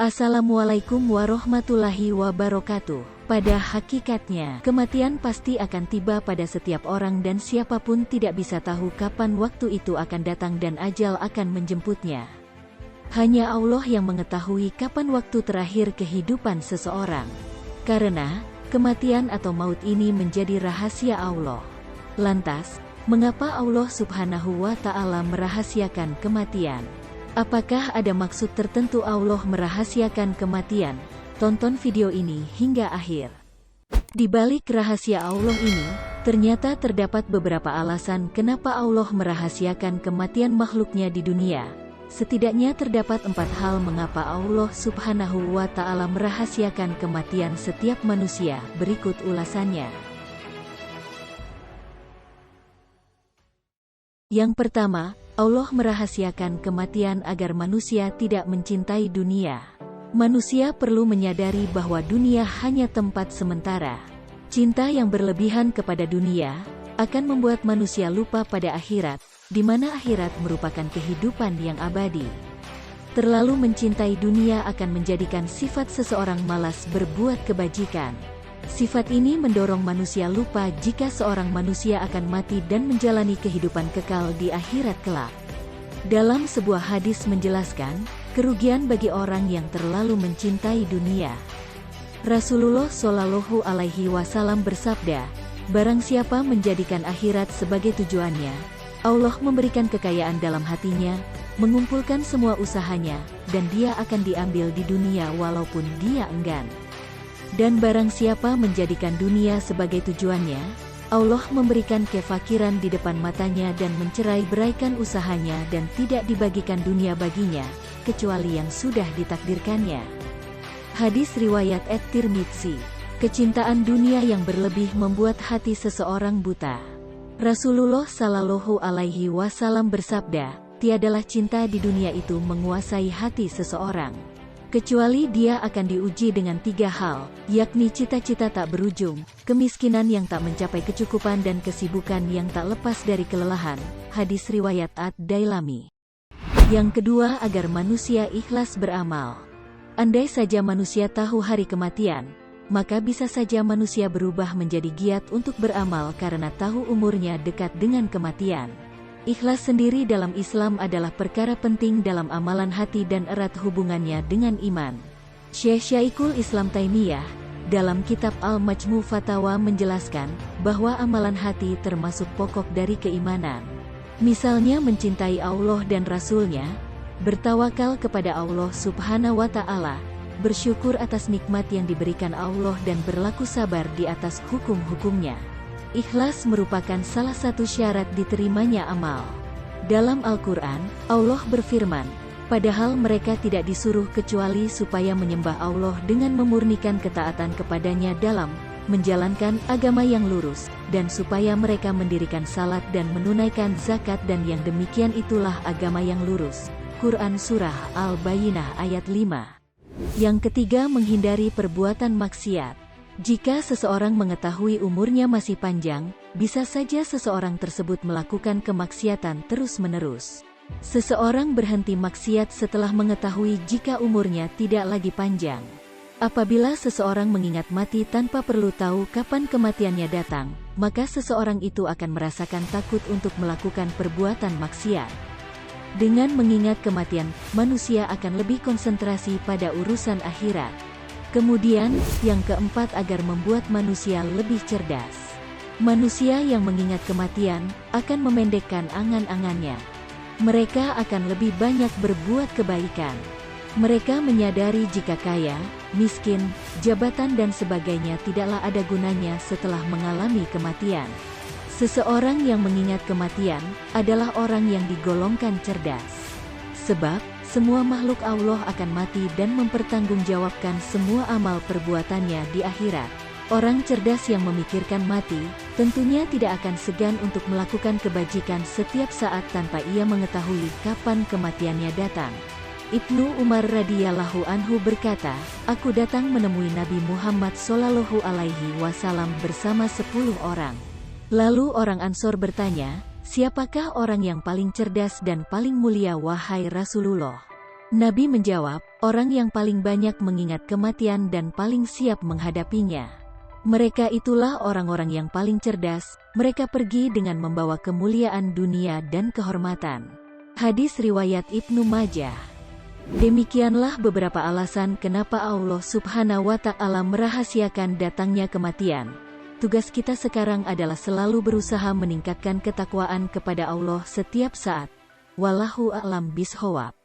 Assalamualaikum warahmatullahi wabarakatuh. Pada hakikatnya, kematian pasti akan tiba pada setiap orang dan siapapun tidak bisa tahu kapan waktu itu akan datang dan ajal akan menjemputnya. Hanya Allah yang mengetahui kapan waktu terakhir kehidupan seseorang. Karena, kematian atau maut ini menjadi rahasia Allah. Lantas, mengapa Allah Subhanahu wa Ta'ala merahasiakan kematian? Apakah ada maksud tertentu Allah merahasiakan kematian? Tonton video ini hingga akhir. Di balik rahasia Allah ini, ternyata terdapat beberapa alasan kenapa Allah merahasiakan kematian makhluknya di dunia. Setidaknya terdapat 4 hal mengapa Allah Subhanahu wa Ta'ala merahasiakan kematian setiap manusia. Berikut ulasannya. Yang pertama, Allah merahasiakan kematian agar manusia tidak mencintai dunia. Manusia perlu menyadari bahwa dunia hanya tempat sementara. Cinta yang berlebihan kepada dunia akan membuat manusia lupa pada akhirat, di mana akhirat merupakan kehidupan yang abadi. Terlalu mencintai dunia akan menjadikan sifat seseorang malas berbuat kebajikan. Sifat ini mendorong manusia lupa jika seorang manusia akan mati dan menjalani kehidupan kekal di akhirat kelak. Dalam sebuah hadis menjelaskan, kerugian bagi orang yang terlalu mencintai dunia. Rasulullah Shallallahu Alaihi Wasallam bersabda, barang siapa menjadikan akhirat sebagai tujuannya, Allah memberikan kekayaan dalam hatinya, mengumpulkan semua usahanya, dan dia akan diambil di dunia walaupun dia enggan. Dan barang siapa menjadikan dunia sebagai tujuannya, Allah memberikan kefakiran di depan matanya dan mencerai-beraikan usahanya dan tidak dibagikan dunia baginya, kecuali yang sudah ditakdirkannya. Hadis riwayat At-Tirmidzi. Kecintaan dunia yang berlebih membuat hati seseorang buta. Rasulullah Shallallahu Alaihi Wasallam bersabda, tiadalah cinta di dunia itu menguasai hati seseorang, kecuali dia akan diuji dengan 3 hal, yakni cita-cita tak berujung, kemiskinan yang tak mencapai kecukupan dan kesibukan yang tak lepas dari kelelahan. Hadis riwayat Ad-Dailami. Yang kedua, agar manusia ikhlas beramal. Andai saja manusia tahu hari kematian, maka bisa saja manusia berubah menjadi giat untuk beramal karena tahu umurnya dekat dengan kematian. Ikhlas sendiri dalam Islam adalah perkara penting dalam amalan hati dan erat hubungannya dengan iman. Syekhul Islam Taimiyah, dalam kitab Al-Majmu' Fatawa menjelaskan, bahwa amalan hati termasuk pokok dari keimanan. Misalnya mencintai Allah dan Rasul-Nya, bertawakal kepada Allah Subhanahu wa Ta'ala, bersyukur atas nikmat yang diberikan Allah dan berlaku sabar di atas hukum-hukumnya. Ikhlas merupakan salah satu syarat diterimanya amal. Dalam Al-Quran, Allah berfirman, padahal mereka tidak disuruh kecuali supaya menyembah Allah dengan memurnikan ketaatan kepadanya dalam menjalankan agama yang lurus, dan supaya mereka mendirikan salat dan menunaikan zakat, dan yang demikian itulah agama yang lurus. Quran Surah Al-Bayyinah ayat 5. Yang ketiga, menghindari perbuatan maksiat. Jika seseorang mengetahui umurnya masih panjang, bisa saja seseorang tersebut melakukan kemaksiatan terus-menerus. Seseorang berhenti maksiat setelah mengetahui jika umurnya tidak lagi panjang. Apabila seseorang mengingat mati tanpa perlu tahu kapan kematiannya datang, maka seseorang itu akan merasakan takut untuk melakukan perbuatan maksiat. Dengan mengingat kematian, manusia akan lebih konsentrasi pada urusan akhirat. Kemudian, yang keempat, agar membuat manusia lebih cerdas. Manusia yang mengingat kematian akan memendekkan angan-angannya. Mereka akan lebih banyak berbuat kebaikan. Mereka menyadari jika kaya, miskin, jabatan dan sebagainya tidaklah ada gunanya setelah mengalami kematian. Seseorang yang mengingat kematian adalah orang yang digolongkan cerdas. Sebab, semua makhluk Allah akan mati dan mempertanggungjawabkan semua amal perbuatannya di akhirat. Orang cerdas yang memikirkan mati, tentunya tidak akan segan untuk melakukan kebajikan setiap saat tanpa ia mengetahui kapan kematiannya datang. Ibnu Umar radhiyallahu anhu berkata, aku datang menemui Nabi Muhammad Shallallahu Alaihi Wasallam bersama 10 orang. Lalu orang Ansor bertanya, siapakah orang yang paling cerdas dan paling mulia wahai Rasulullah? Nabi menjawab, orang yang paling banyak mengingat kematian dan paling siap menghadapinya. Mereka itulah orang-orang yang paling cerdas, mereka pergi dengan membawa kemuliaan dunia dan kehormatan. Hadis riwayat Ibnu Majah. Demikianlah beberapa alasan kenapa Allah Subhanahu wa Ta'ala merahasiakan datangnya kematian. Tugas kita sekarang adalah selalu berusaha meningkatkan ketakwaan kepada Allah setiap saat. Wallahu a'lam bishawab.